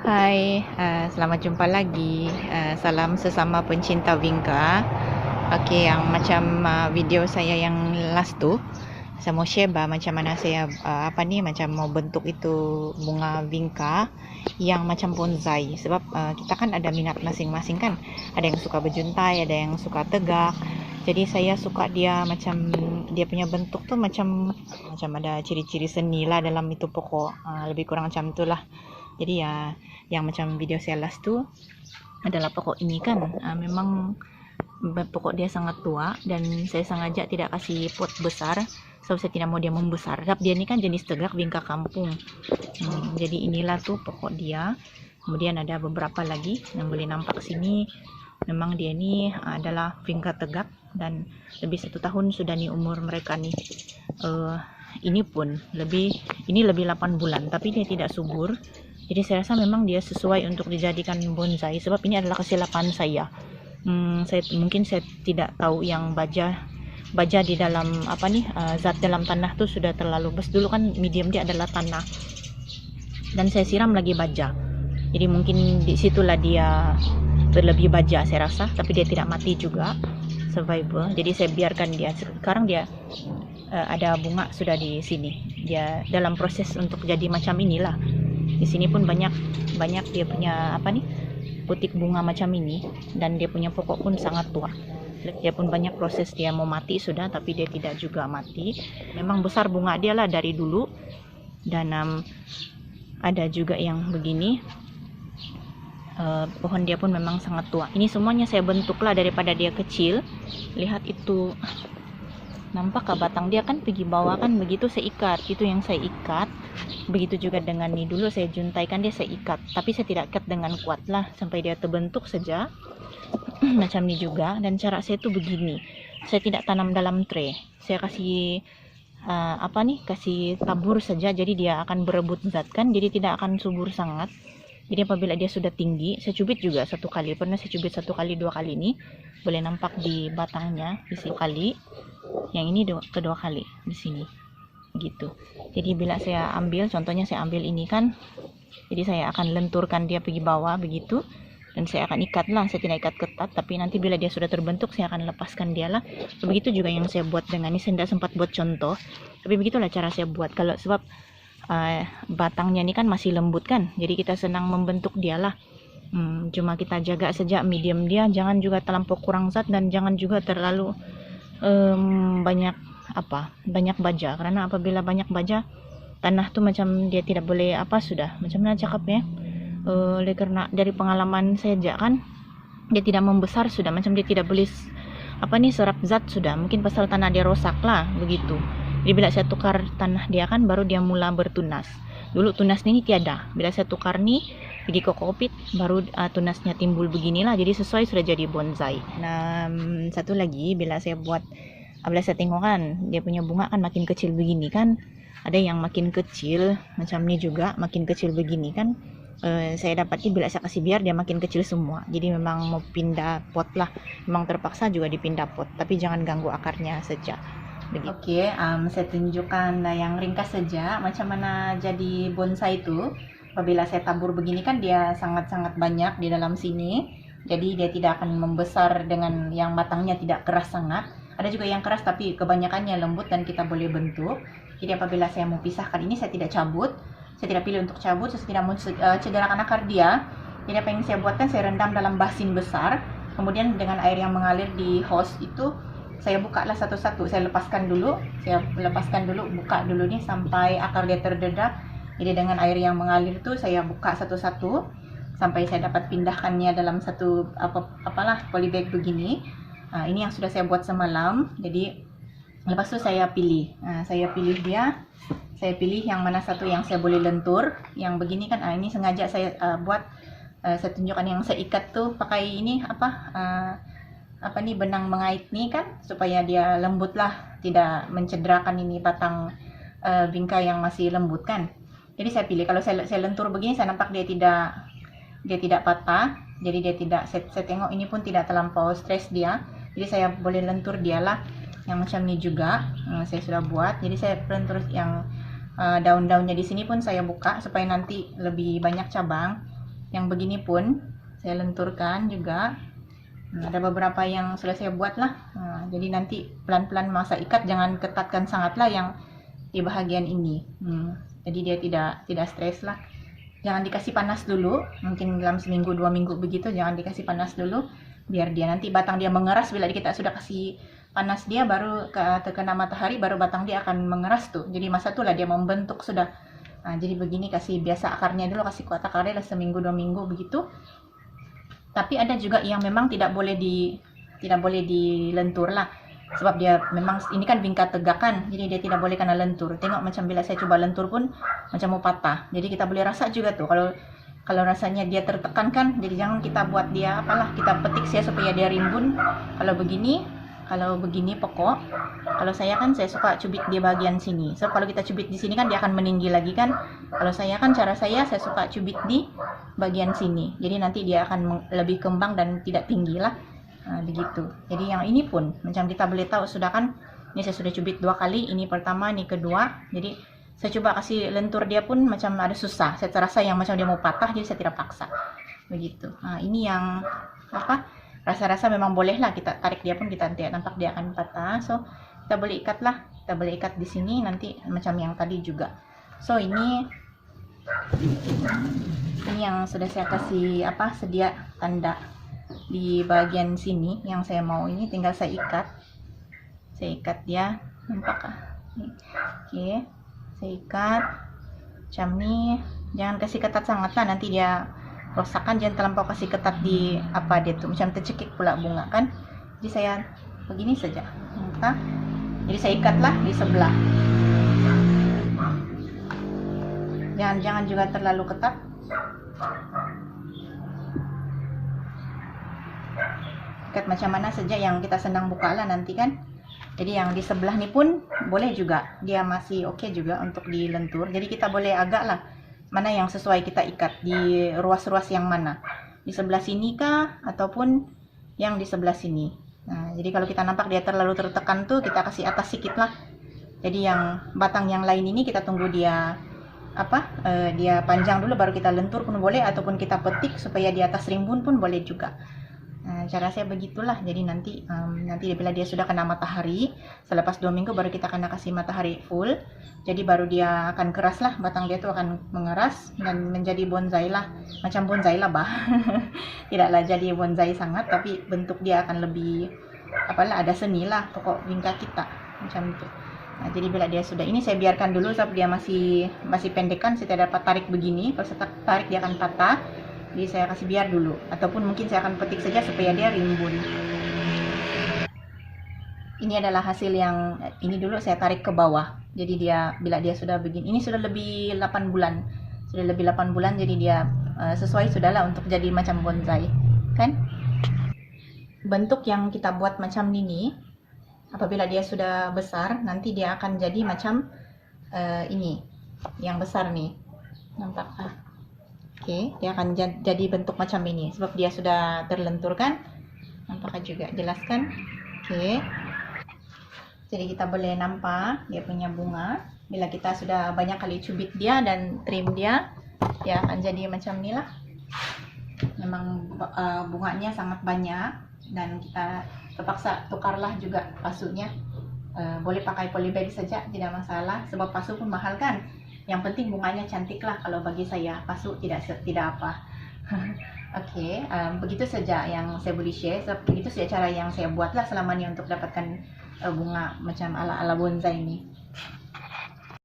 Hai, selamat jumpa lagi. Salam sesama pencinta Wingka. Okey, yang macam video saya yang last tu, saya mau share macam mana saya macam mau bentuk itu bunga Wingka yang macam bonsai. Sebab kita kan ada minat masing-masing kan. Ada yang suka berjuntai, ada yang suka tegak. Jadi saya suka dia macam dia punya bentuk tu macam ada ciri-ciri seni lah dalam itu pokok. Lebih kurang macam itulah. Jadi ya yang macam video saya last tu adalah pokok ini kan memang pokok dia sangat tua dan saya sengaja tidak kasih pot besar sebab saya tidak mau dia membesar. Sebab dia ni kan jenis tegak Wingka kampung. Jadi inilah tu pokok dia. Kemudian ada beberapa lagi yang boleh nampak sini. Memang dia ni adalah Wingka tegak dan lebih 1 tahun sudah ni umur mereka ni. Ini pun lebih 8 bulan tapi dia tidak subur. Jadi saya rasa memang dia sesuai untuk dijadikan bonsai sebab ini adalah kesilapan saya. Mungkin saya tidak tahu yang baja di dalam zat dalam tanah tu sudah terlalu bes. Dulu kan medium dia adalah tanah dan saya siram lagi baja. Jadi mungkin di situlah dia berlebih baja saya rasa, tapi dia tidak mati juga, survival. Jadi saya biarkan dia. Sekarang dia ada bunga sudah di sini. Dia dalam proses untuk jadi macam inilah. Di sini pun banyak dia punya putik bunga macam ini dan dia punya pokok pun sangat tua. Dia pun banyak proses dia mau mati sudah tapi dia tidak juga mati. Memang besar bunga dia lah dari dulu dan ada juga yang begini. Pohon dia pun memang sangat tua. Ini semuanya saya bentuklah daripada dia kecil. Lihat itu. Nampak batang dia kan pergi bawah kan, begitu saya ikat. Itu yang saya ikat. Begitu juga dengan ni, dulu saya juntaikan dia, saya ikat. Tapi saya tidak ikat dengan kuat lah sampai dia terbentuk saja. Macam ni juga. Dan cara saya tu begini. Saya tidak tanam dalam tray. Saya kasih kasih tabur saja. Jadi dia akan berebut zat kan. Jadi tidak akan subur sangat. Jadi apabila dia sudah tinggi, saya cubit juga 1 kali. Pernah saya cubit 1 kali, 2 kali ni. Boleh nampak di batangnya di sini kali. Yang ini kedua kali di sini. Gitu. Jadi bila saya ambil, contohnya saya ambil ini kan. Jadi saya akan lenturkan dia pergi bawah begitu. Dan saya akan ikat lah. Saya tidak ikat ketat. Tapi nanti bila dia sudah terbentuk, saya akan lepaskan dia lah. So, begitu juga yang saya buat dengan ini. Saya tidak sempat buat contoh. Tapi begitulah cara saya buat. Kalau sebab batangnya ini kan masih lembut kan. Jadi kita senang membentuk dia lah. Cuma kita jaga saja medium dia. Jangan juga terlampau kurang zat. Dan jangan juga terlalu banyak baja. Karena apabila banyak baja, tanah tu macam dia tidak boleh sudah. Macam mana cakap ya. Oleh karena dari pengalaman saya aja kan, dia tidak membesar sudah. Macam dia tidak boleh serap zat sudah. Mungkin pasal tanah dia rosak lah begitu. Jadi bila saya tukar tanah dia kan, baru dia mula bertunas. Dulu tunas ini tiada. Bila saya tukar ni, pergi ke kokopit, baru tunasnya timbul beginilah. Jadi sesuai sudah jadi bonsai. Nah, satu lagi, bila saya tengok kan, dia punya bunga kan makin kecil begini kan. Ada yang makin kecil, macam ni juga, makin kecil begini kan. Saya dapati bila saya kasih biar, dia makin kecil semua. Jadi memang mau pindah pot lah. Memang terpaksa juga dipindah pot. Tapi jangan ganggu akarnya saja. Oke, saya tunjukkan yang ringkas saja macam mana jadi bonsai itu. Apabila saya tabur begini kan dia sangat-sangat banyak di dalam sini. Jadi dia tidak akan membesar dengan yang batangnya tidak keras sangat. Ada juga yang keras tapi kebanyakannya lembut dan kita boleh bentuk. Jadi apabila saya mau pisahkan ini, saya tidak cabut. Saya tidak pilih untuk cabut, saya tidak mau cederakan akar dia. Jadi apa yang saya buatkan, saya rendam dalam basin besar. Kemudian dengan air yang mengalir di hose itu, saya buka lah satu-satu. Saya lepaskan dulu, buka dulu nih sampai akar dia terdedah. Jadi dengan air yang mengalir tu saya buka satu-satu sampai saya dapat pindahkannya dalam satu polybag begini. Ini yang sudah saya buat semalam. Jadi lepas tu saya pilih. Saya pilih yang mana satu yang saya boleh lentur. Yang begini kan ini sengaja saya buat. Saya tunjukkan yang saya ikat tu pakai ini benang mengait ni kan, supaya dia lembut lah, tidak mencederakan ini batang Wingka yang masih lembut kan. Jadi saya pilih. Kalau saya lentur begini, saya nampak dia tidak patah. Jadi dia tidak, saya tengok ini pun tidak terlampau stres dia. Jadi saya boleh lentur dia lah. Yang macam ni juga saya sudah buat. Jadi saya lentur yang daun-daunnya di sini pun saya buka supaya nanti lebih banyak cabang. yang begini pun saya lenturkan juga. Ada beberapa yang sudah saya buat lah. Jadi nanti pelan-pelan masa ikat, jangan ketatkan sangatlah yang di bahagian ini. Jadi dia tidak stres lah. Jangan dikasih panas dulu, mungkin dalam seminggu 2 minggu begitu, jangan dikasih panas dulu, biar dia nanti batang dia mengeras. Bila kita sudah kasih panas dia, baru terkena matahari, baru batang dia akan mengeras tuh. Jadi masa itulah dia membentuk sudah. Jadi begini, kasih biasa akarnya dulu, kasih kuat akarnya lah seminggu 2 minggu begitu. Tapi ada juga yang memang tidak boleh dilentur lah, sebab dia memang ini kan bingkai tegak kan, jadi dia tidak boleh kena lentur. Tengok macam bila saya coba lentur pun macam mau patah. Jadi kita boleh rasa juga tuh kalau rasanya dia tertekan kan. Jadi jangan kita buat dia apalah, kita petik saya supaya dia rimbun. Kalau begini pokok. Kalau saya kan saya suka cubit di bagian sini. So kalau kita cubit di sini kan dia akan meninggi lagi kan. Kalau saya kan cara saya suka cubit di bagian sini. Jadi nanti dia akan lebih kembang dan tidak tinggi lah. Begitu. Jadi yang ini pun macam kita boleh tahu sudah kan. Ini saya sudah cubit 2 kali. Ini pertama, ini kedua. Jadi saya coba kasih lentur dia pun macam ada susah. Saya terasa yang macam dia mau patah, jadi saya tidak paksa. Begitu. Ini yang apa? Rasa-rasa memang boleh lah kita tarik dia pun, kita nampak dia akan patah. So kita boleh ikat lah, kita boleh ikat di sini nanti macam yang tadi juga. So ini yang sudah saya kasih sedia tanda di bagian sini yang saya mau. Ini tinggal saya ikat dia, nampak kah? Oke, saya ikat macam ni. Jangan kasih ketat sangat lah, nanti dia rosakan. Jangan terlampau kasih ketat di dia tuh, macam tercekik pula bunga kan. Jadi saya begini saja, jadi saya ikatlah di sebelah. Jangan juga terlalu ketat. Ikat macam mana saja yang kita senang buka lah nanti kan. Jadi yang di sebelah ni pun boleh juga, dia masih oke juga untuk dilentur. Jadi kita boleh agak lah mana yang sesuai kita ikat, di ruas-ruas yang mana, di sebelah sini kah ataupun yang di sebelah sini. Jadi kalau kita nampak dia terlalu tertekan tuh, kita kasih atas sedikit lah. Jadi yang batang yang lain ini kita tunggu dia dia panjang dulu, baru kita lentur pun boleh, ataupun kita petik supaya di atas rimbun pun boleh juga. Cara saya begitulah. Jadi nanti bila dia sudah kena matahari, selepas 2 minggu baru kita kena kasih matahari full. Jadi baru dia akan keras lah, batang dia tuh akan mengeras dan menjadi bonsai lah, macam bonsai lah bah. Tidaklah jadi bonsai sangat, tapi bentuk dia akan lebih ada seni lah pokok bingkai kita macam itu. Jadi bila dia sudah ini, saya biarkan dulu sebab dia masih pendekan. Saya tidak dapat tarik begini, kalau saya tarik dia akan patah. Jadi saya kasih biar dulu, ataupun mungkin saya akan petik saja supaya dia rimbun. Ini adalah hasil yang ini dulu saya tarik ke bawah. Jadi bila dia sudah begini, ini sudah lebih 8 bulan. Sudah lebih 8 bulan, jadi dia sesuai sudahlah untuk jadi macam bonsai. Kan? Bentuk yang kita buat macam ini, apabila dia sudah besar, nanti dia akan jadi macam ini, yang besar nih. Nampak? Oke, dia akan jadi bentuk macam ini sebab dia sudah terlentur kan. Nampaknya juga, jelaskan. Oke, jadi kita boleh nampak dia punya bunga. Bila kita sudah banyak kali cubit dia dan trim dia akan jadi macam inilah. Memang bunganya sangat banyak dan kita terpaksa tukarlah juga pasunya. Boleh pakai polybag saja, tidak masalah, sebab pasu pun mahal kan. Yang penting bunganya cantik lah kalau bagi saya, pasu tidak apa. Oke, begitu saja yang saya boleh share. Begitu saja cara yang saya buat lah selama ini untuk dapatkan bunga macam ala bonsai ini.